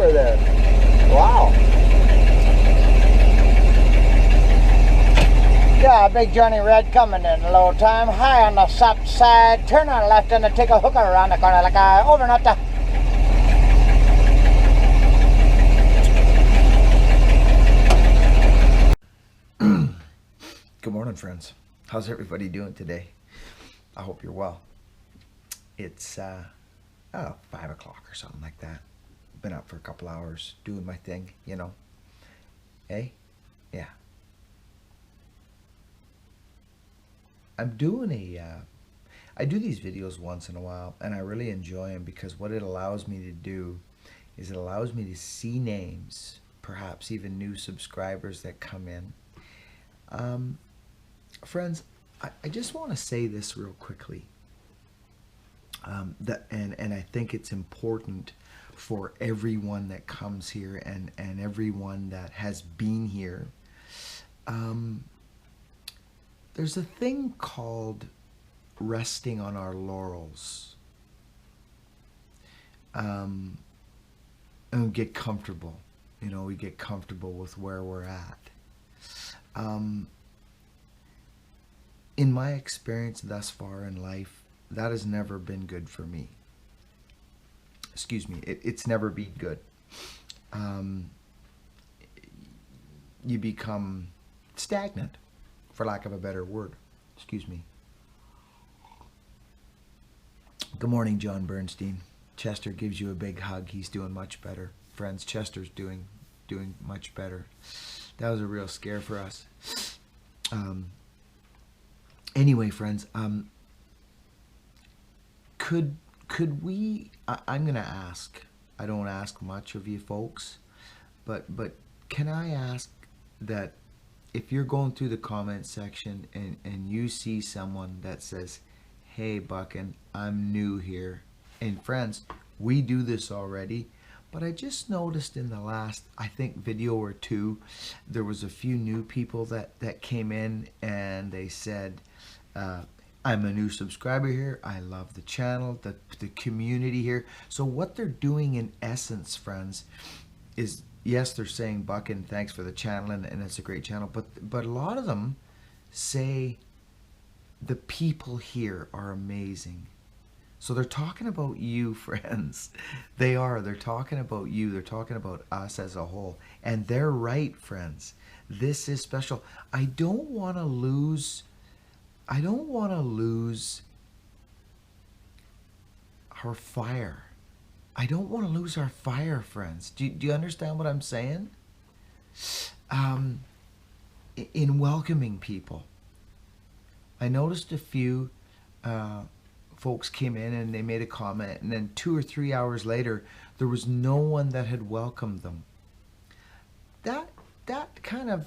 cooler there. Wow. Yeah, big Johnny Red coming in low time. High on the south side. Turn on left and then take a hooker around the corner like a overnut. Good morning, friends. How's everybody doing today? I hope you're well. It's 5 o'clock or something like that. Been up for a couple hours doing my thing, you know. Hey? Yeah. I'm doing I do these videos once in a while, and I really enjoy them because what it allows me to do is it allows me to see names, perhaps even new subscribers that come in. Friends, I just want to say this real quickly. And I think it's important for everyone that comes here and everyone that has been here. There's a thing called resting on our laurels. And we get comfortable. You know, we get comfortable with where we're at. In my experience thus far in life, that has never been good for me. Excuse me, it's never been good. You become stagnant, for lack of a better word. Excuse me. Good morning, John Bernstein. Chester gives you a big hug. He's doing much better. Friends, Chester's doing much better. That was a real scare for us. Anyway, friends, could we, I'm going to ask, I don't ask much of you folks, but can I ask that if you're going through the comment section and you see someone that says, hey, Buckin, I'm new here. And friends, we do this already, but I just noticed in the last, I think, video or two, there was a few new people that came in and they said, I'm a new subscriber here. I love the channel, the community here. So what they're doing in essence, friends, is, yes, they're saying, Buckin, thanks for the channel, and it's a great channel, but a lot of them say the people here are amazing. So they're talking about you, friends. They are. They're talking about you. They're talking about us as a whole. And they're right, friends. This is special. I don't want to lose our fire. I don't want to lose our fire, friends. Do you understand what I'm saying? In welcoming people. I noticed a few folks came in and they made a comment, and then 2 or 3 hours later, there was no one that had welcomed them. That kind of,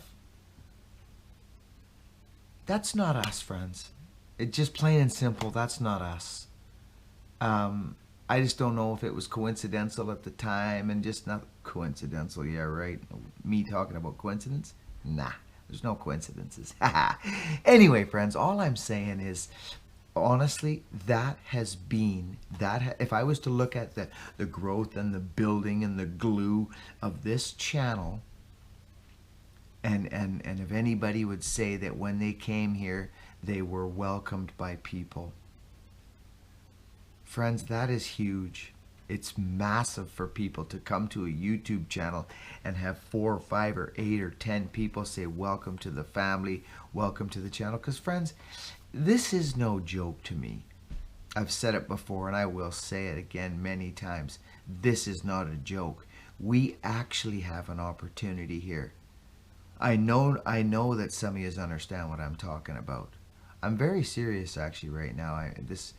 that's not us, friends. It just plain and simple, that's not us. I just don't know if it was coincidental at the time, and just not coincidental, yeah, right? Me talking about coincidence? Nah, there's no coincidences. Anyway, friends, all I'm saying is, honestly, that has been, if I was to look at the growth and the building and the glue of this channel, and if anybody would say that when they came here, they were welcomed by people. Friends, that is huge. It's massive for people to come to a YouTube channel and have 4 or 5 or 8 or 10 people say, welcome to the family, welcome to the channel. Because friends, this is no joke to me. I've said it before and I will say it again many times. This is not a joke. We actually have an opportunity here. I know that some of you understand what I'm talking about. I'm very serious actually right now. This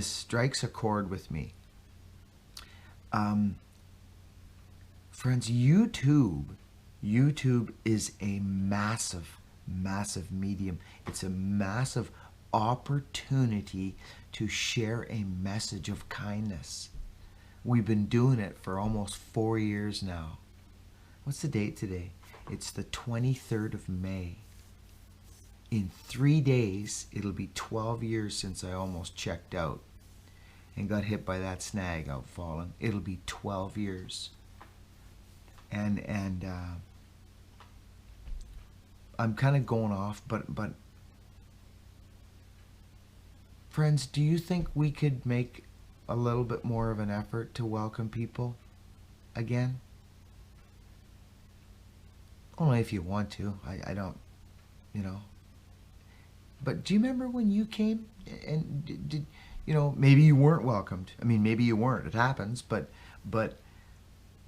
strikes a chord with me. Friends, YouTube is a massive medium. It's a massive opportunity to share a message of kindness. We've been doing it for almost 4 years now. What's the date today? It's the 23rd of May. In 3 days, it'll be 12 years since I almost checked out and got hit by that snag out falling. It'll be 12 years. and I'm kind of going off, but friends, do you think we could make a little bit more of an effort to welcome people again? Only if you want to. I don't, you know. But do you remember when you came and did you know, maybe you weren't welcomed. I mean, maybe you weren't. It happens, but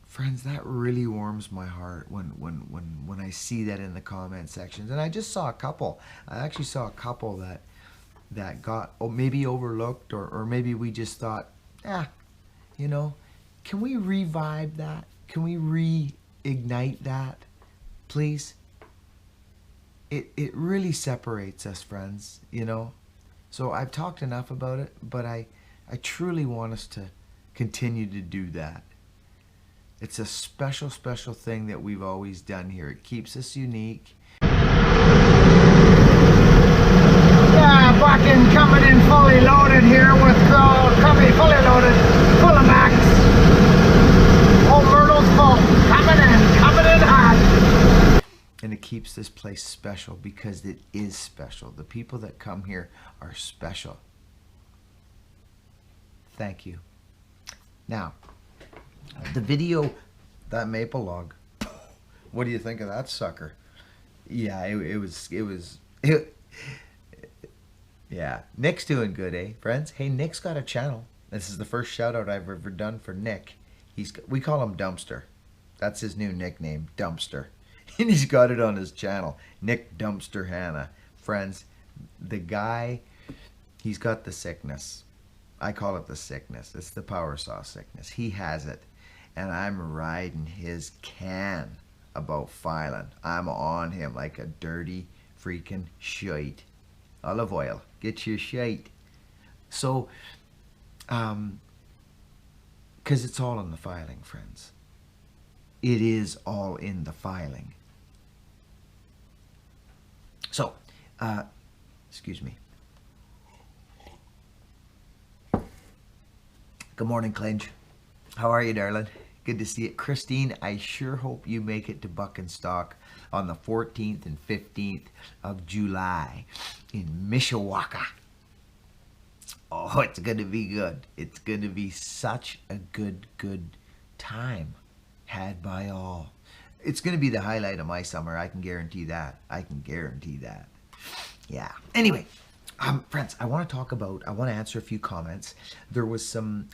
friends, that really warms my heart when I see that in the comment sections. And I just saw a couple. I actually saw a couple that got maybe overlooked, or maybe we just thought, you know, can we revive that? Can we reignite that, please? It really separates us, friends, you know. So I've talked enough about it, but I truly want us to continue to do that. It's a special, special thing that we've always done here. It keeps us unique. Yeah, Buckin coming in fully loaded here with coming fully loaded, full of max. Old Myrtle's full, coming in hot. And it keeps this place special because it is special. The people that come here are special. Thank you. Now, the video, that maple log, what do you think of that sucker? Yeah, yeah, Nick's doing good, eh, friends? Hey, Nick's got a channel. This is the first shout out I've ever done for Nick. We call him Dumpster. That's his new nickname, Dumpster. And he's got it on his channel, Nick Dumpster Hannah. Friends, the guy, he's got the sickness. I call it the sickness. It's the power saw sickness. He has it. And I'm riding his can about filing. I'm on him like a dirty freaking shite. Olive oil, get your shite. So, because it's all in the filing, friends. It is all in the filing. So, excuse me. Good morning, Clinch. How are you, darling? Good to see you. Christine, I sure hope you make it to Buckin Stock on the 14th and 15th of July in Mishawaka. Oh, it's going to be good. It's going to be such a good time had by all. It's going to be the highlight of my summer. I can guarantee that. I can guarantee that. Yeah. Anyway, friends, I want to answer a few comments. There was some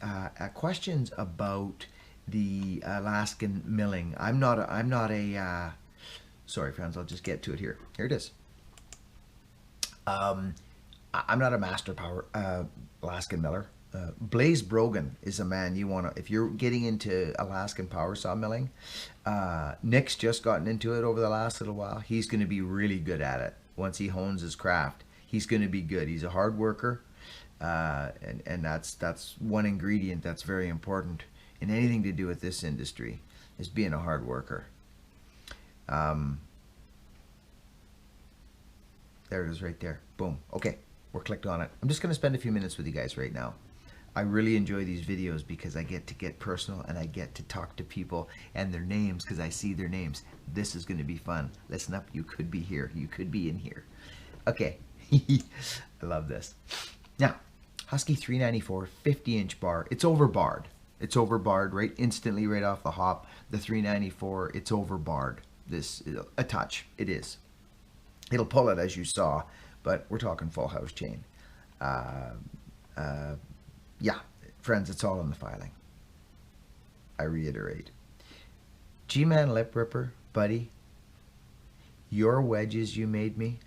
questions about the Alaskan milling. I'm not a sorry, friends, I'll just get to it here. Here it is. I'm not a master power Alaskan miller. Blaze Brogan is a man you want to, if you're getting into Alaskan power saw milling. Nick's just gotten into it over the last little while. He's going to be really good at it once he hones his craft. He's going to be good. He's a hard worker, and that's one ingredient that's very important in anything to do with this industry, is being a hard worker. There it is right there. Boom. Okay, we're clicked on it. I'm just going to spend a few minutes with you guys right now. I really enjoy these videos because I get to get personal and I get to talk to people and their names because I see their names. This is going to be fun. Listen up. You could be here. You could be in here. Okay. I love this. Now, Husky 394 50-inch bar. It's overbarred. It's overbarred right instantly right off the hop. The 394, it's overbarred. This a touch. It is. It'll pull it as you saw, but we're talking full house chain. Yeah, friends, it's all in the filing. I reiterate. G-Man Lip Ripper, buddy, your wedges you made me,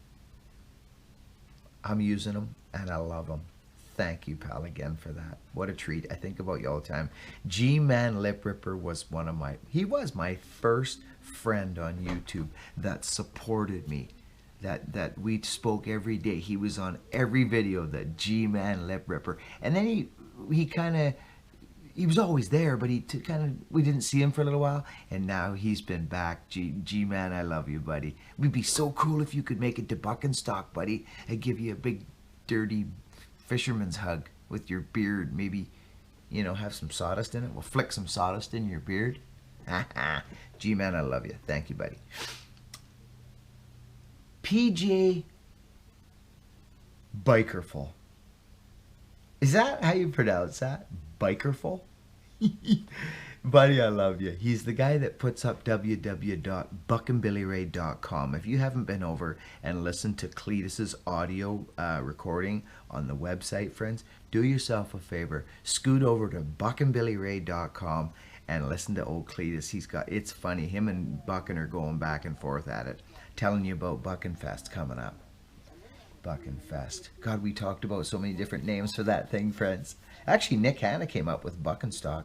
I'm using them and I love them. Thank you, pal, again for that. What a treat. I think about you all the time. G-Man Lip Ripper was he was my first friend on YouTube that supported me. That we spoke every day. He was on every video, the G-Man Lip Ripper. And then he was always there, but we didn't see him for a little while. And now he's been back. G-Man, I love you, buddy. It would be so cool if you could make it to Buckin Stock, buddy. I'd give you a big, dirty fisherman's hug with your beard. Maybe, you know, have some sawdust in it. We'll flick some sawdust in your beard. G-Man, I love you. Thank you, buddy. PJ Bikerful. Is that how you pronounce that? Bikerful? Buddy, I love you. He's the guy that puts up www.buckinbillyray.com. If you haven't been over and listened to Cletus's audio recording on the website, friends, do yourself a favor. Scoot over to buckinbillyray.com and listen to old Cletus. It's funny. Him and Buckin are going back and forth at it. Telling you about Buckin Fest coming up. Buckin Fest. God, we talked about so many different names for that thing, friends. Actually, Nick Hanna came up with Buckenstock.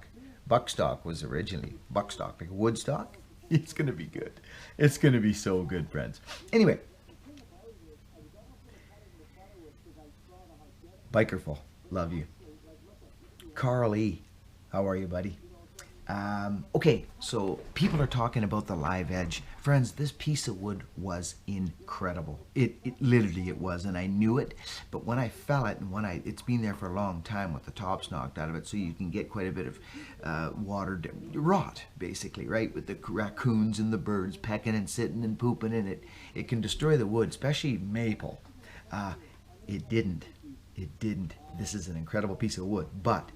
Buckstock was originally Buckstock, like Woodstock. It's going to be good. It's going to be so good, friends. Anyway. Bikerful. Love you. Carl E. How are you, buddy? Okay, so people are talking about the live edge. Friends, this piece of wood was incredible. It literally it was, and I knew it. But when I fell it, and it's been there for a long time with the tops knocked out of it, so you can get quite a bit of rot, basically, right? With the raccoons and the birds pecking and sitting and pooping in it. It can destroy the wood, especially maple. It didn't. It didn't. This is an incredible piece of wood. But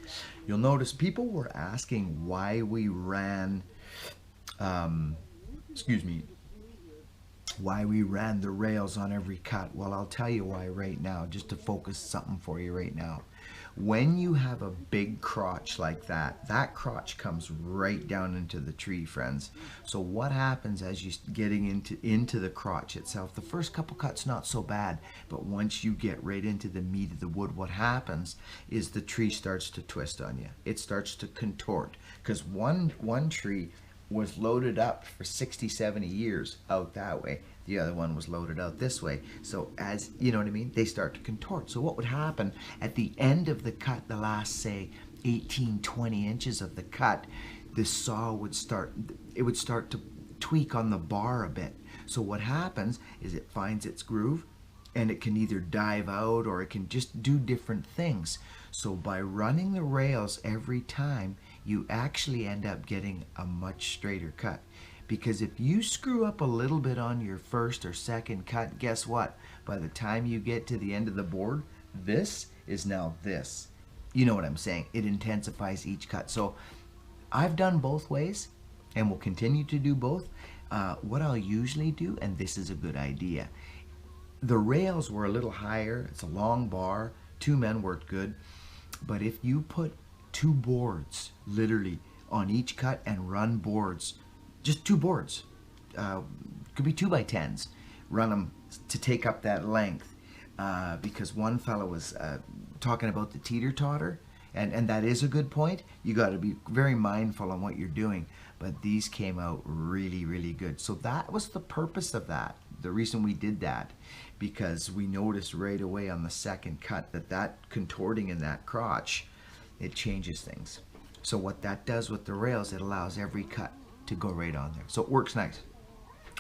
you'll notice people were asking why we ran, why we ran the rails on every cut. Well, I'll tell you why right now, just to focus something for you right now. When you have a big crotch like that, that crotch comes right down into the tree, friends. So what happens as you're getting into the crotch itself, the first couple cuts not so bad, but once you get right into the meat of the wood, what happens is the tree starts to twist on you. It starts to contort, because one tree was loaded up for 60, 70 years out that way. The other one was loaded out this way. So as, you know what I mean, they start to contort. So what would happen at the end of the cut, the last, say, 18, 20 inches of the cut, the saw would start to tweak on the bar a bit. So what happens is it finds its groove, and it can either dive out or it can just do different things. So by running the rails every time, you actually end up getting a much straighter cut. Because if you screw up a little bit on your first or second cut, guess what? By the time you get to the end of the board, this is now this. You know what I'm saying? It intensifies each cut. So I've done both ways and will continue to do both. What I'll usually do, and this is a good idea, the rails were a little higher. It's a long bar. 2 men worked good. But if you put 2 boards literally on each cut and run boards, just 2 boards, could be 2x10s, run them to take up that length, because one fellow was talking about the teeter-totter, and that is a good point. You got to be very mindful on what you're doing, but these came out really, really good. So that was the purpose of that, the reason we did that, because we noticed right away on the second cut that contorting in that crotch, it changes things. So what that does with the rails, it allows every cut to go right on there. So it works nice.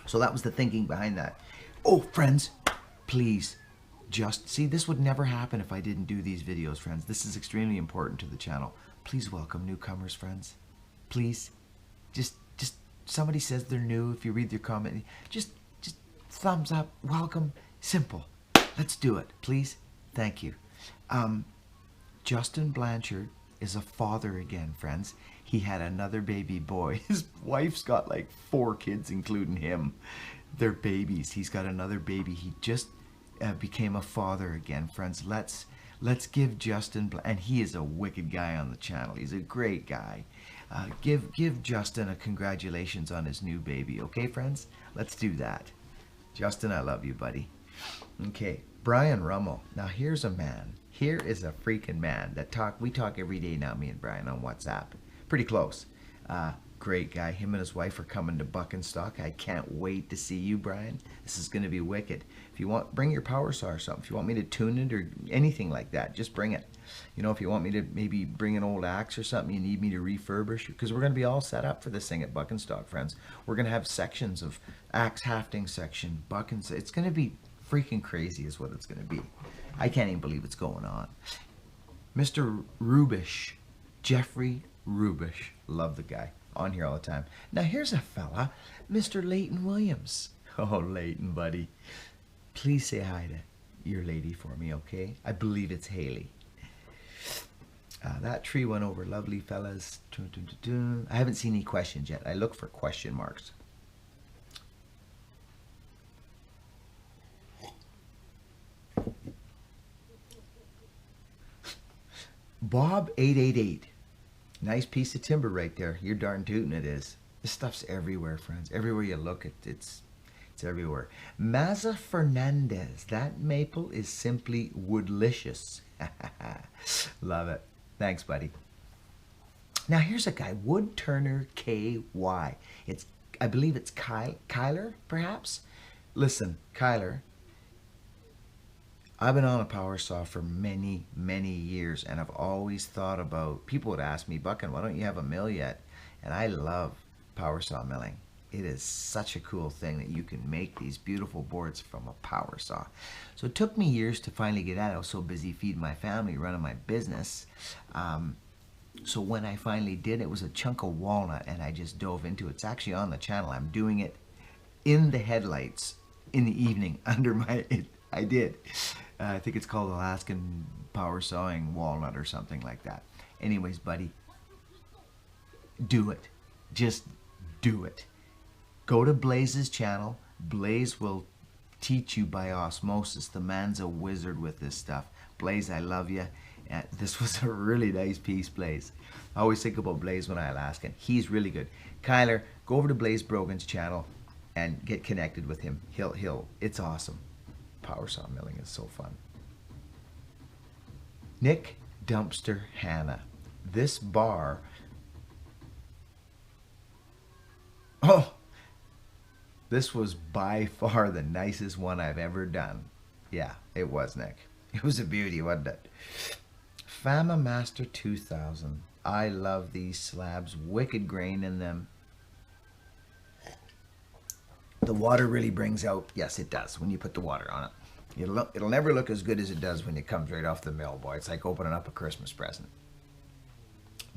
So that was the thinking behind that. Oh, friends, please, just see, this would never happen if I didn't do these videos, friends. This is extremely important to the channel. Please welcome newcomers, friends. Please, just somebody says they're new. If you read their comment, just thumbs up, welcome, simple. Let's do it, please. Thank you. Justin Blanchard is a father again, friends. He had another baby boy. His wife's got like 4 kids, including him. They're babies. He's got another baby. He just became a father again, friends. Let's give Justin, and he is a wicked guy on the channel. He's a great guy. Give Justin a congratulations on his new baby, okay, friends? Let's do that. Justin, I love you, buddy. Okay, Brian Rummel. Now here's a man. Here is a freaking man that we talk every day now, me and Brian, on WhatsApp. Pretty close. Great guy. Him and his wife are coming to Buckenstock. I can't wait to see you, Brian. This is going to be wicked. If you want, bring your power saw or something. If you want me to tune it or anything like that, just bring it. You know, if you want me to maybe bring an old axe or something, you need me to refurbish, because we're going to be all set up for this thing at Buckenstock, friends. We're going to have sections of axe hafting section, Buckins. It's going to be freaking crazy is what it's going to be. I can't even believe it's going on. Mr. Rubish, Jeffrey Rubish, love the guy. on here all the time. Now here's a fella, Mr. Leighton Williams. Oh, Leighton, buddy. Please say hi to your lady for me, okay? I believe it's Haley. That tree went over lovely, fellas. I haven't seen any questions yet. I look for question marks. Bob 888. Nice piece of timber right there. You're darn tootin' it is. This stuff's everywhere, friends. Everywhere you look, it's everywhere. Maza Fernandez. That maple is simply woodlicious. Love it. Thanks, buddy. Now here's a guy, Wood Turner KY. I believe it's Kyler, perhaps. Listen, Kyler, I've been on a power saw for many, many years, and I've always thought about, people would ask me, Buckin, why don't you have a mill yet? And I love power saw milling. It is such a cool thing that you can make these beautiful boards from a power saw. So it took me years to finally get at it. I was so busy feeding my family, running my business. So when I finally did, it was a chunk of walnut, and I just dove into it. It's actually on the channel. I'm doing it in the headlights in the evening under my, I did. I think it's called Alaskan Power Sawing Walnut or something like that. Anyways, buddy, do it. Just do it. Go to Blaze's channel. Blaze will teach you by osmosis. The man's a wizard with this stuff. Blaze, I love you. This was a really nice piece, Blaze. I always think about Blaze when I Alaskan. He's really good. Kyler, go over to Blaze Brogan's channel and get connected with him. It's awesome. Power saw milling is so fun. Nick Dumpster Hannah. This bar. Oh, this was by far the nicest one I've ever done. Yeah, it was, Nick. It was a beauty, wasn't it? Fama Master 2000. I love these slabs. Wicked grain in them. The water really brings out, yes it does, when you put the water on it. It'll never look as good as it does when it comes right off the mill, boy. It's like opening up a Christmas present.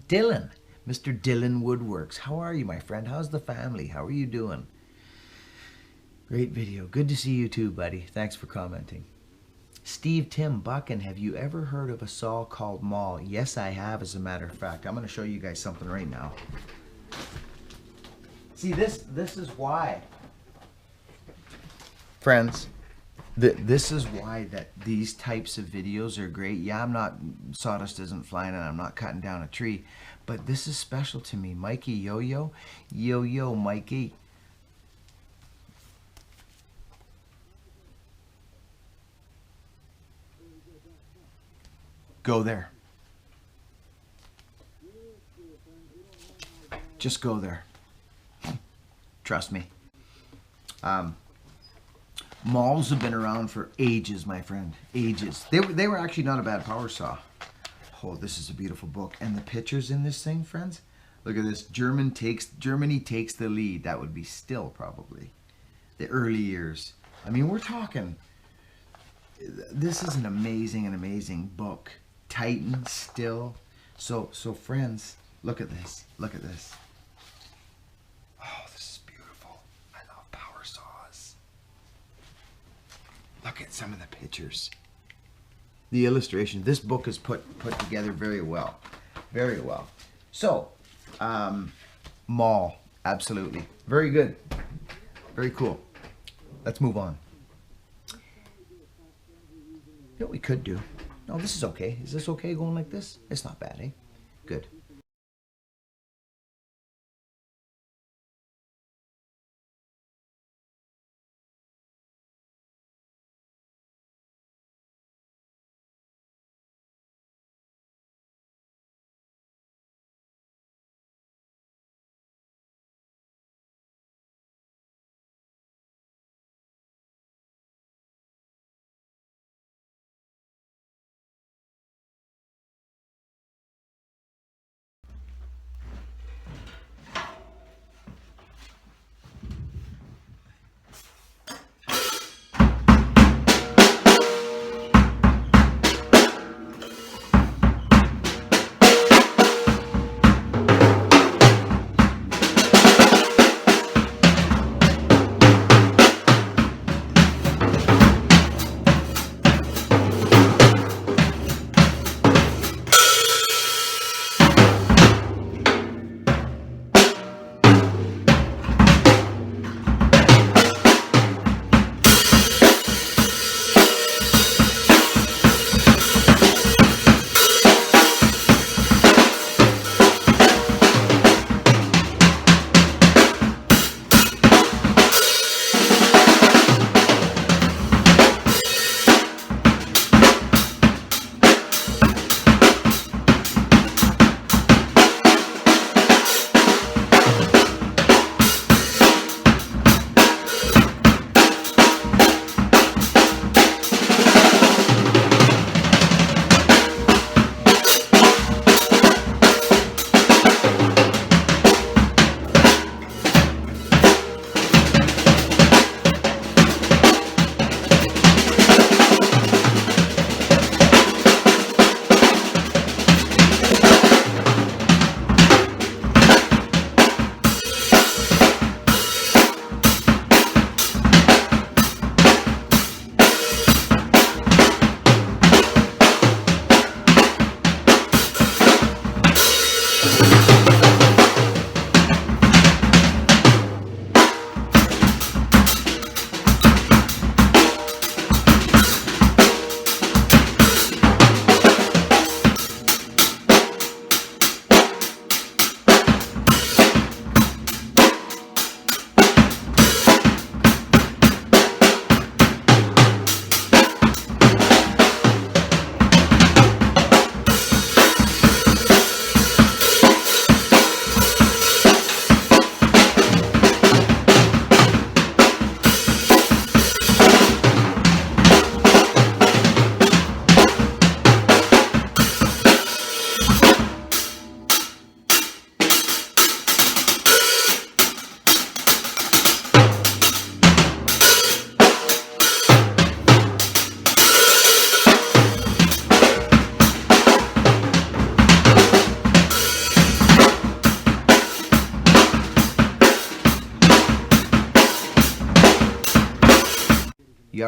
Dylan, Mr. Dylan Woodworks. How are you, my friend? How's the family? How are you doing? Great video. Good to see you too, buddy. Thanks for commenting. Steve Tim Buckin, have you ever heard of a saw called Maul? Yes, I have, as a matter of fact. I'm going to show you guys something right now. See, this is why, friends, this is why that these types of videos are great. Yeah, sawdust isn't flying and I'm not cutting down a tree, but this is special to me. Mikey Yo-Yo, Yo-Yo Mikey. Go there. Just go there. Trust me. Mauls have been around for ages, my friend. Ages. They were actually not a bad power saw. Oh, this is a beautiful book. And the pictures in this thing, friends. Look at this. Germany takes the lead. That would be still probably the early years. I mean, we're talking. This is an amazing book. Titan still. So friends, look at this. Look at this. Oh, this is beautiful. I love power saws. Look at some of the pictures. The illustration. This book is put together very well. Very well. So, Maul, absolutely. Very good. Very cool. Let's move on. You know what we could do? No, this is okay. Is this okay going like this? It's not bad, eh? Good.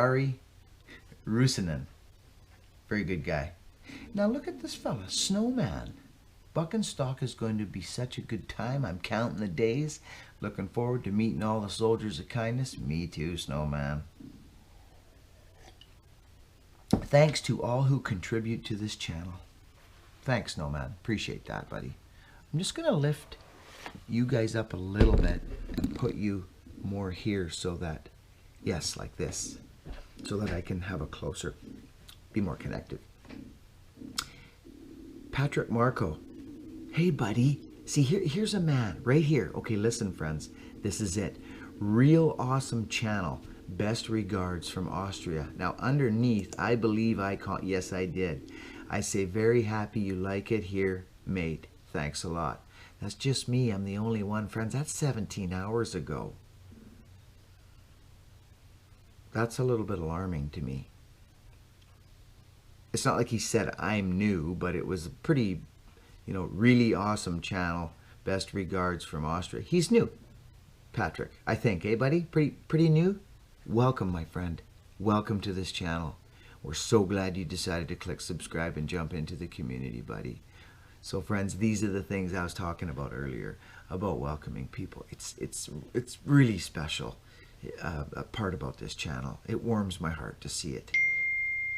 Jari Rusanen. Very good guy. Now look at this fella, Snowman. Buckin stock is going to be such a good time. I'm counting the days. Looking forward to meeting all the soldiers of kindness. Me too, Snowman. Thanks to all who contribute to this channel. Thanks, Snowman. Appreciate that, buddy. I'm just going to lift you guys up a little bit and put you more here so that, yes, like this, so that I can have a closer, be more connected. Patrick Marco. Hey, buddy. See, here's a man right here. Okay, listen, friends. This is it. Real awesome channel. Best regards from Austria. Now, underneath, I believe I caught. Yes, I did. I say, very happy you like it here, mate. Thanks a lot. That's just me. I'm the only one, friends. That's 17 hours ago. That's a little bit alarming to me. It's not like he said I'm new, but it was a pretty, you know, really awesome channel. Best regards from Austria. He's new, Patrick, I think, eh, buddy? Pretty new? Welcome, my friend. Welcome to this channel. We're so glad you decided to click subscribe and jump into the community, buddy. So, friends, these are the things I was talking about earlier, about welcoming people. It's really special, a part about this channel. It warms my heart to see it.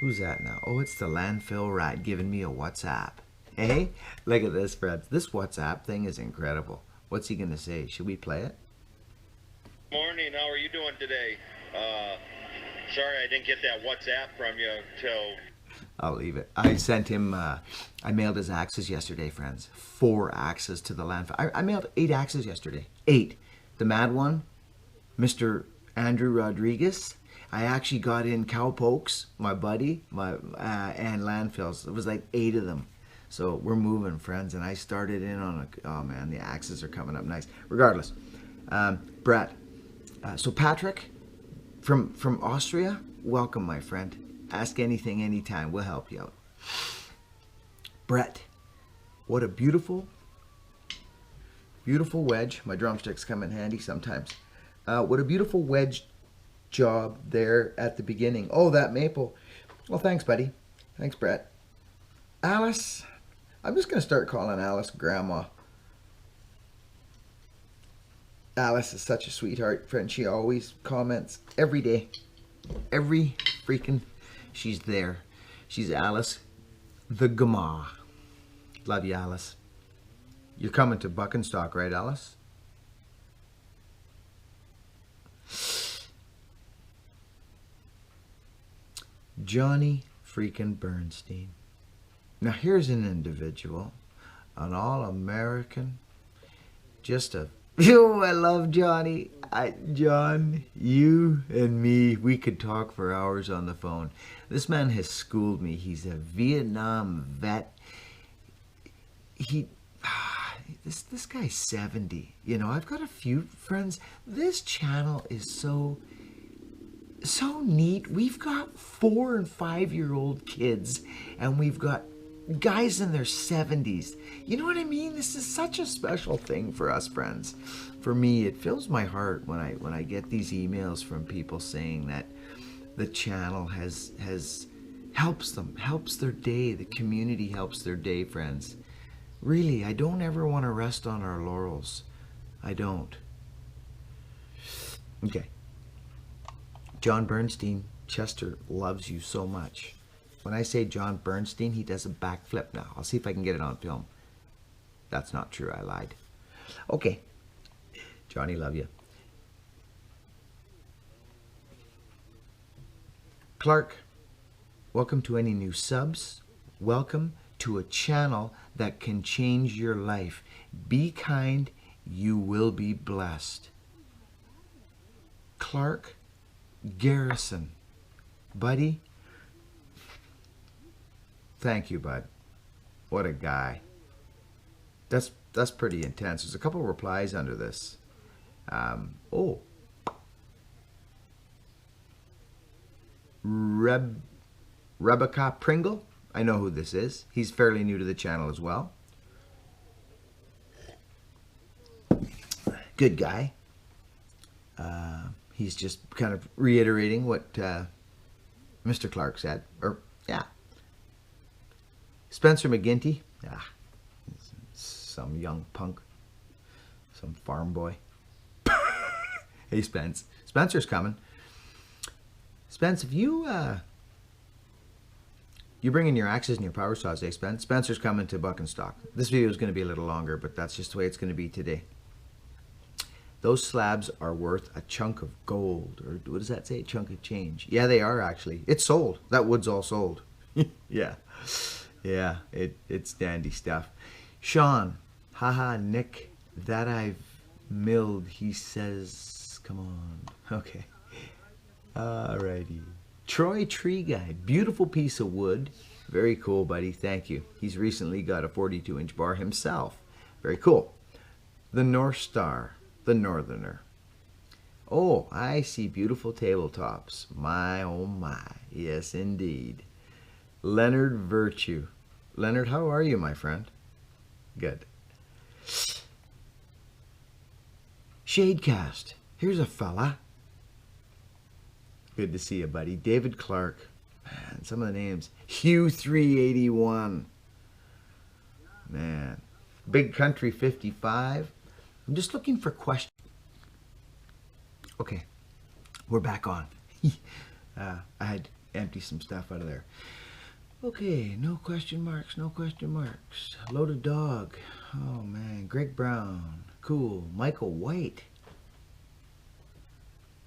Who's that now? Oh, it's the landfill rat giving me a WhatsApp. Hey, look at this, friends. This WhatsApp thing is incredible. What's he going to say? Should we play it? Morning. How are you doing today? Sorry I didn't get that WhatsApp from you till... I'll leave it. I sent him, I mailed his axes yesterday, friends. 4 axes to the landfill. I mailed 8 axes yesterday. 8. The mad one, Mr. Andrew Rodriguez. I actually got in cowpokes, my buddy, and landfills. It was like 8 of them. So we're moving, friends, and I started in on a, oh man, the axes are coming up nice. Regardless, Brett. So Patrick from Austria, welcome, my friend. Ask anything, anytime. We'll help you out. Brett, what a beautiful, beautiful wedge. My drumsticks come in handy sometimes. What a beautiful wedge job there at the beginning. Oh, that maple. Well, thanks, buddy. Thanks, Brett. Alice. I'm just going to start calling Alice Grandma. Alice is such a sweetheart, friend. She always comments every day. Every freaking... She's there. She's Alice the Gama. Love you, Alice. You're coming to Buckin stock, right, Alice? Johnny freaking Bernstein. Now here's an individual, an all-American, just a... Oh, I love Johnny. John, you and me, we could talk for hours on the phone. This man has schooled me. He's a Vietnam vet. This guy's 70. You know, I've got a few friends. This channel is so neat. We've got 4 and 5-year-old kids, and we've got guys in their 70s. You know what I mean? This is such a special thing for us, friends. For me, it fills my heart when I get these emails from people saying that the channel helps them, helps their day. The community helps their day, friends. Really, I don't ever want to rest on our laurels. I don't. Okay. John Bernstein, Chester loves you so much. When I say John Bernstein, he does a backflip now. I'll see if I can get it on film. That's not true. I lied. Okay. Johnny, love you. Clark, welcome to any new subs. Welcome to a channel that can change your life. Be kind. You will be blessed. Clark Garrison. Buddy, thank you, bud. What a guy. That's pretty intense. There's a couple of replies under this. Oh. Rebecca Pringle. I know who this is. He's fairly new to the channel as well. Good guy. He's just kind of reiterating what Mr. Clark said. Or, yeah. Spencer McGinty. Ah, some young punk. Some farm boy. Hey, Spence. Spencer's coming. Spence, if you bring in your axes and your power saws, eh, Spence? Spencer's coming to Buckin stock. This video is going to be a little longer, but that's just the way it's going to be today. Those slabs are worth a chunk of gold. Or what does that say? A chunk of change. Yeah, they are actually. It's sold. That wood's all sold. Yeah. Yeah, it's dandy stuff. Sean, haha, Nick, that I've milled, he says, come on. Okay. Alrighty. Troy Tree Guy, beautiful piece of wood. Very cool, buddy. Thank you. He's recently got a 42-inch bar himself. Very cool. The North Star, the Northerner. Oh, I see beautiful tabletops. My, oh my. Yes, indeed. Leonard Virtue. Leonard, how are you, my friend? Good. Shadecast. Here's a fella. Good to see you, buddy. David Clark. Man, some of the names. Hugh 381. Man. Big Country 55. I'm just looking for questions. Okay. We're back on. I had to empty some stuff out of there. Okay. No question marks. No question marks. Loaded Dog. Oh, man. Greg Brown. Cool. Michael White.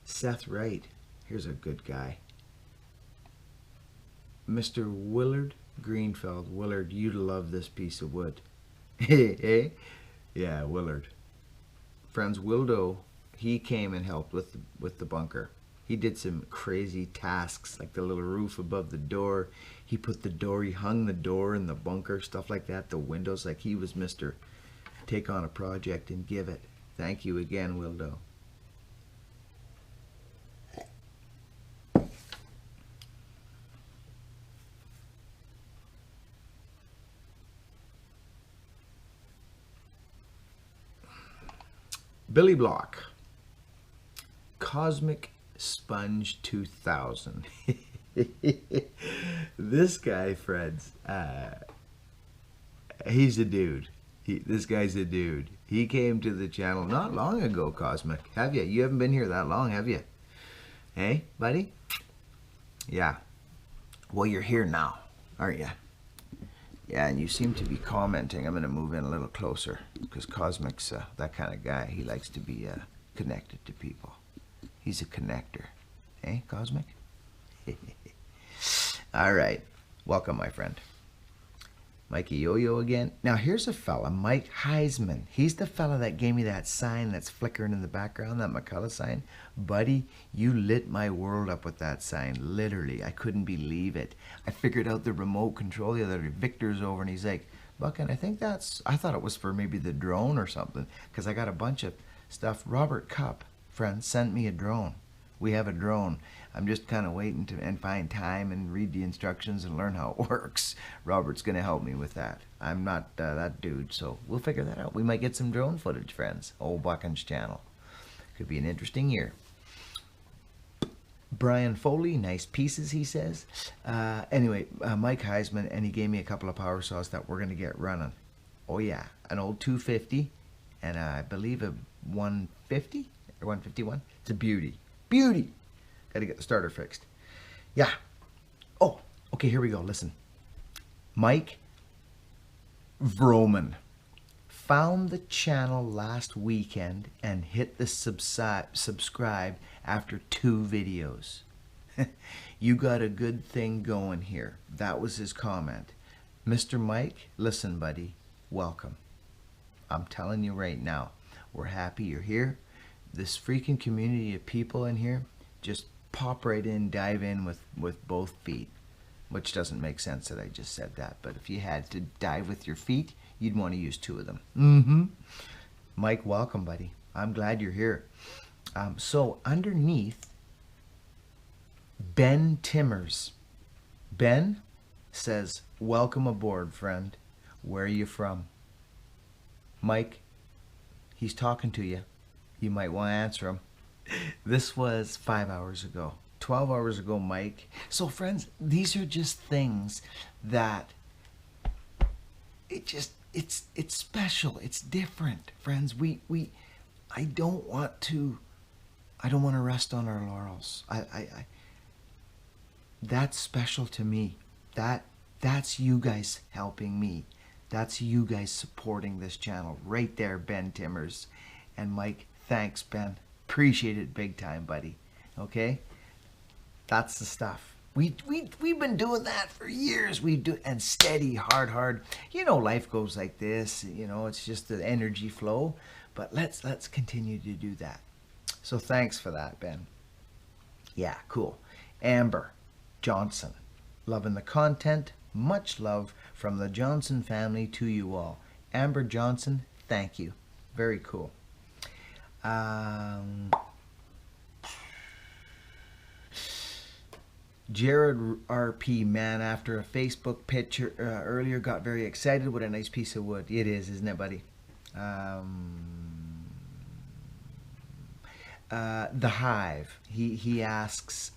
Seth Wright. Here's a good guy. Mr. Willard Greenfeld. Willard, you'd love this piece of wood. Hey? Yeah, Willard. Friends, Wildo, he came and helped with the bunker. He did some crazy tasks, like the little roof above the door. He put the door, he hung the door in the bunker, stuff like that, the windows, like he was Mr. Take on a project and give it. Thank you again, Wildo. Billy Block. Cosmic Sponge 2000. This guy, friends, he's a dude. This guy's a dude. He came to the channel not long ago, Cosmic. Have you? You haven't been here that long, have you? Hey, buddy? Yeah. Well, you're here now, aren't you? Yeah, and you seem to be commenting. I'm going to move in a little closer because Cosmic's that kind of guy. He likes to be connected to people. He's a connector. Eh, Cosmic? All right. Welcome, my friend. Mikey Yo-Yo again. Now, here's a fella, Mike Heisman. He's the fella that gave me that sign that's flickering in the background, that McCullough sign. Buddy, you lit my world up with that sign. Literally, I couldn't believe it. I figured out the remote control the other day. Victor's over, and he's like, Buckin, I thought it was for maybe the drone or something, because I got a bunch of stuff. Robert Cupp, friend, sent me a drone. We have a drone. I'm just kind of waiting to find time and read the instructions and learn how it works. Robert's going to help me with that. I'm not that dude, so we'll figure that out. We might get some drone footage, friends. Old Buckin's channel. Could be an interesting year. Brian Foley, nice pieces, he says. Anyway, Mike Heisman, and he gave me a couple of power saws that we're going to get running. Oh, yeah. An old 250 and I believe a 150 or 151. It's a beauty. Beauty. Got to get the starter fixed. Yeah. Oh, okay, here we go. Listen. Mike Vroman found the channel last weekend and hit the subscribe after 2 videos. You got a good thing going here. That was his comment. Mr. Mike, listen, buddy, welcome. I'm telling you right now, we're happy you're here. This freaking community of people in here, just pop right in, dive in with both feet. Which doesn't make sense that I just said that, but if you had to dive with your feet, you'd want to use 2 of them. Mike, welcome, buddy. I'm glad you're here. So underneath, Ben Timmers. Ben says, welcome aboard, friend. Where are you from? Mike, he's talking to you. You might want to answer him. This was 5 hours ago. 12 hours ago, Mike. So friends, these are just things that it's special. It's different, friends. I don't want to rest on our laurels. That's special to me. That's you guys helping me. That's you guys supporting this channel right there, Ben Timmers and Mike. Thanks, Ben. Appreciate it big time, buddy. Okay? That's the stuff. We've been doing that for years. We do, and steady, hard. You know, life goes like this. You know, it's just the energy flow. But let's continue to do that. So thanks for that, Ben. Yeah, cool. Amber Johnson, loving the content. Much love from the Johnson family to you all. Amber Johnson, thank you. Very cool. Jared RP, man, after a Facebook picture earlier, got very excited. What a nice piece of wood. It is, isn't it, buddy? The Hive, he asks,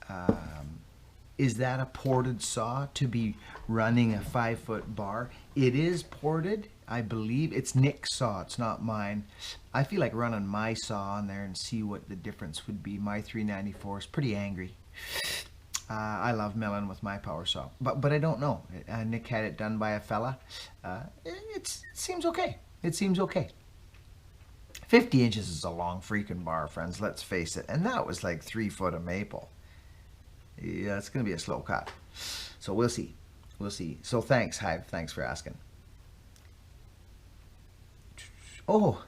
is that a ported saw to be running a 5-foot bar? It is ported, I believe. It's Nick's saw, it's not mine. I feel like running my saw on there and see what the difference would be. My 394 is pretty angry. I love milling with my power saw, but I don't know. Nick had it done by a fella. It seems okay. It seems okay. 50 inches is a long freaking bar, friends, let's face it. And that was like 3 foot of maple. Yeah, it's going to be a slow cut. So we'll see. We'll see. So thanks, Hive. Thanks for asking. Oh,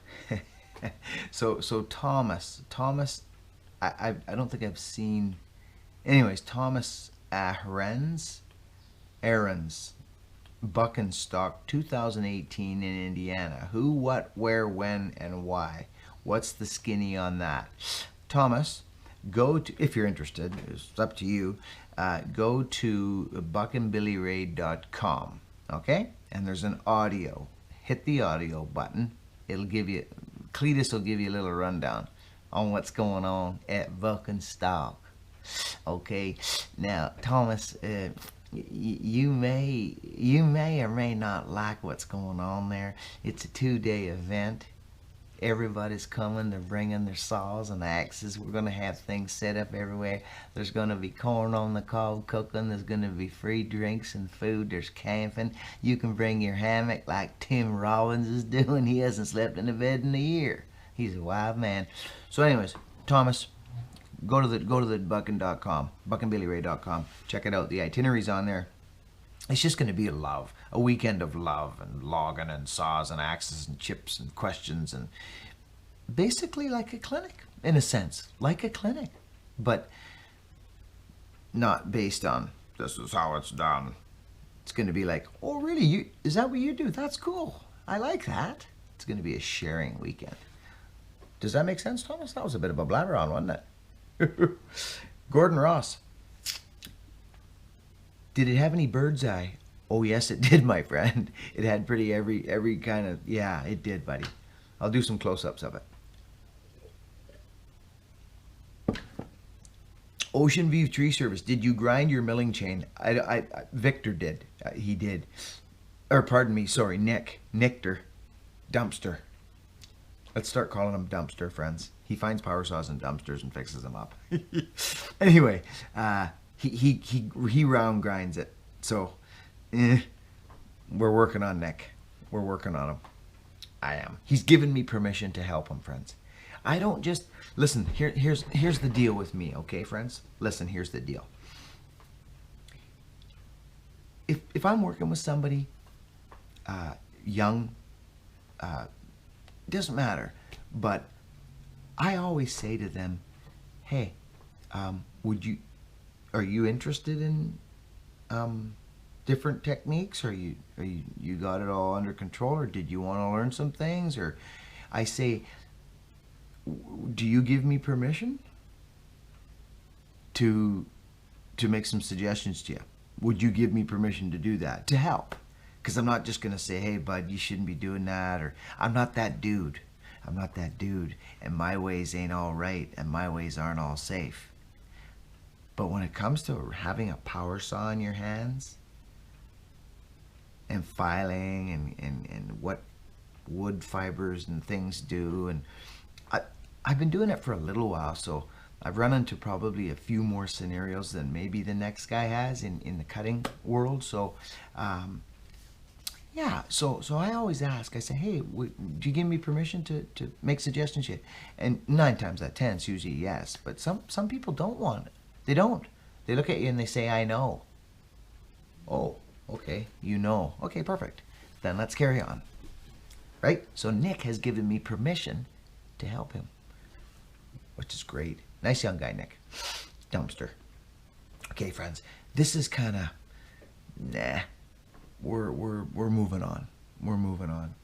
so Thomas, I don't think I've seen. Anyways, Thomas Ahrens, Buckin stock 2018 in Indiana. Who, what, where, when, and why? What's the skinny on that? Thomas, go to, if you're interested, it's up to you, go to buckinbillyray.com, okay? And there's an audio. Hit the audio button. It'll give you, Cletus will give you a little rundown on what's going on at Buckin stock. Okay, now Thomas, you may or may not like what's going on there. It's a 2-day event. Everybody's coming. They're bringing their saws and axes. We're going to have things set up everywhere. There's going to be corn on the cob cooking. There's going to be free drinks and food. There's camping. You can bring your hammock like Tim Robbins is doing. He hasn't slept in a bed in a year. He's a wild man. So anyways, Thomas, go to the buckin.com, buckinbillyray.com. Check it out. The itinerary's on there. It's just going to be a weekend of love and logging and saws and axes and chips and questions, and basically like a clinic, in a sense, like a clinic, but not based on this is how it's done. It's going to be like, oh really, is that what you do? That's cool. I like that. It's going to be a sharing weekend. Does that make sense, Thomas? That was a bit of a blabber on, wasn't it? Gordon Ross. Did it have any bird's eye? Oh yes, it did, my friend. It had pretty every kind of, yeah, it did, buddy. I'll do some close-ups of it. Ocean View Tree Service. Did you grind your milling chain? Victor did. He did. Or pardon me, sorry, Nichter. Dumpster. Let's start calling him Dumpster, friends. He finds power saws in dumpsters and fixes them up. Anyway, he round grinds it. So, we're working on Nick. We're working on him. I am. He's given me permission to help him, friends. I don't just listen. Here's the deal with me, okay, friends? Listen, here's the deal. If I'm working with somebody young, doesn't matter, but I always say to them, hey, are you interested in different techniques? Are you got it all under control, or did you want to learn some things? Or I say, do you give me permission to make some suggestions to you? Would you give me permission to do that, to help? Because I'm not just going to say, hey, bud, you shouldn't be doing that, or I'm not that dude. I'm not that dude, and my ways ain't all right, and my ways aren't all safe. But when it comes to having a power saw in your hands and filing and what wood fibers and things do, and I've been doing it for a little while, so I've run into probably a few more scenarios than maybe the next guy has in the cutting world. So yeah, so I always ask, I say, hey, do you give me permission to make suggestions yet? And 9 times out of 10 it's usually yes, but some people don't want it. They don't. They look at you and they say, I know. Oh, okay, you know. Okay, perfect. Then let's carry on. Right? So Nick has given me permission to help him, which is great. Nice young guy, Nick. Dumpster. Okay, friends, this is kind of, nah. We're moving on. We're moving on.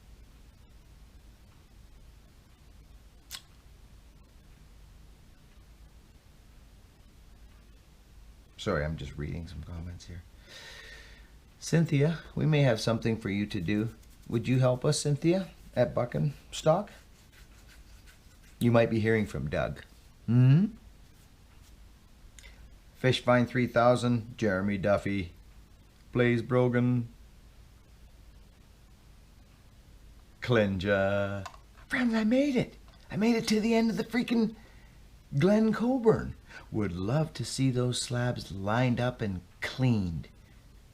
Sorry, I'm just reading some comments here. Cynthia, we may have something for you to do. Would you help us, Cynthia, at Buckin Stock? You might be hearing from Doug. Hmm? Fishvine 3000, Jeremy Duffy, Blaze Brogan, Clinja. Friends, I made it. I made it to the end of the freaking Glen Coburn. Would love to see those slabs lined up and cleaned.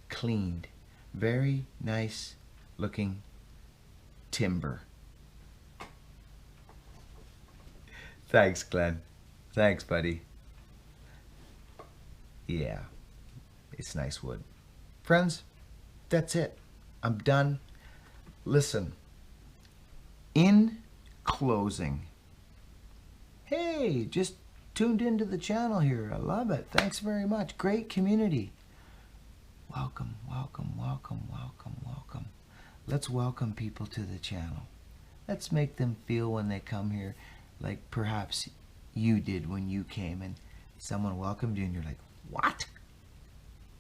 Cleaned. Very nice looking timber. Thanks, Glenn. Thanks, buddy. Yeah, it's nice wood. Friends, that's it. I'm done. Listen, in closing, hey, just tuned into the channel here. I love it. Thanks very much. Great community. Welcome, welcome, welcome, welcome, welcome. Let's welcome people to the channel. Let's make them feel when they come here like perhaps you did when you came and someone welcomed you and you're like, what?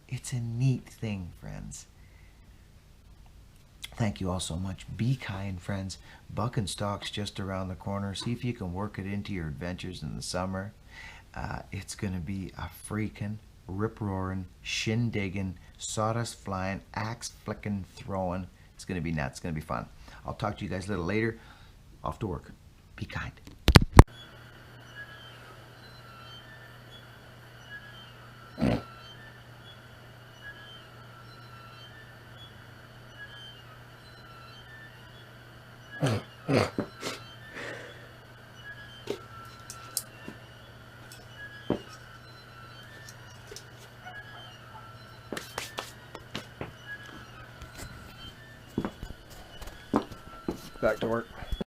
It's a neat thing, friends. Thank you all so much. Be kind, friends. Buckin Stock's just around the corner. See if you can work it into your adventures in the summer. It's going to be a freaking rip-roaring, shin-digging, sawdust-flying, axe-flicking, throwing. It's going to be nuts. It's going to be fun. I'll talk to you guys a little later. Off to work. Be kind. Back to work.